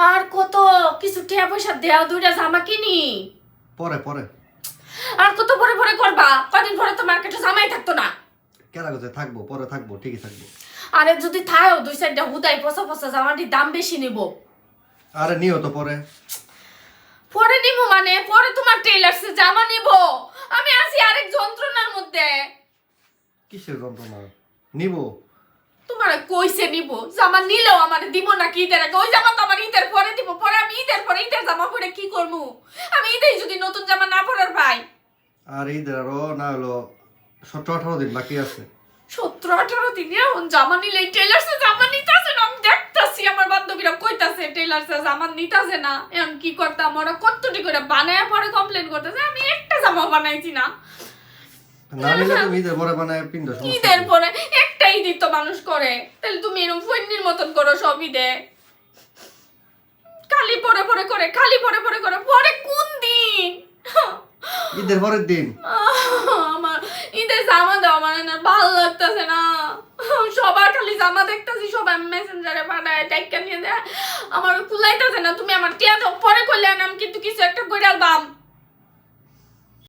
আর কত কিছু টাকা পয়সা দেয়া, দুইটা জামা কিনি। পরে পরে আর কত পরে পরে করবা? কদিন পরে তো মার্কেটে জামাই থাকতো না। কেরা কথা থাকবো, পরে থাকবো, ঠিকই থাকবো। আরে যদি থাকো দুই চারটা হুদাই পচা পচা জামাটির দাম বেশি নিব। আরে নিও তো পরে। পরে নিব মানে পরে তোমার টেইলার্সে জামা নিব। আমি আছি আরেক যন্ত্রণার মধ্যে। কিসের যন্ত্রণা? নিব তোমার কইছে নিব, জামা নিলেও আমার দিব না কি ঈদের আগে। ওই জামা তো আমার ঈদের পরে দিব। পরে আমি ঈদের পরে ঈদের জামা পরে কি করবো? আমি ঈদেই যদি নতুন জামা না পরার পাই। আর ঈদের আরো না হলো 17-18 দিন বাকি আছে। 17-18 দিন এখন জামা নিলে টেইলার্সে জামা নিতেছে না। আমি দেখতাছি আমার বান্ধবীরা কইতাছে টেইলার্সে জামা নিতেছে না। এখন কি করতাম, ওরা কতটি করে বানায় পরে কমপ্লেন করতেছে আমি একটা জামা বানাইছি না। না নিলে তুমি ঈদের পরে বানায় পিন্দো, সমস্যা ঈদের কি? পরে একটা ঈদই তো মানুষ করে, তাহলে তুমি এরকম ফৈন্নির মতন করো সব ঈদে। খালি পরে পরে করে, খালি পরে পরে করে, পরে কোন দিন? ঈদের পরের দিন। আমার ঈদের জামা দেওয়া মানে না ভালো লাগতেছে না। সবার খালি জামা দেখতেছি, সবাই মেসেঞ্জারে পাঠায় টাইকা নিয়ে দেয়, আমার কুলাইতেছে না। তুমি আমার টিয়া দাও, পরে করলে আমি কিন্তু কিছু একটা করে আলবাম।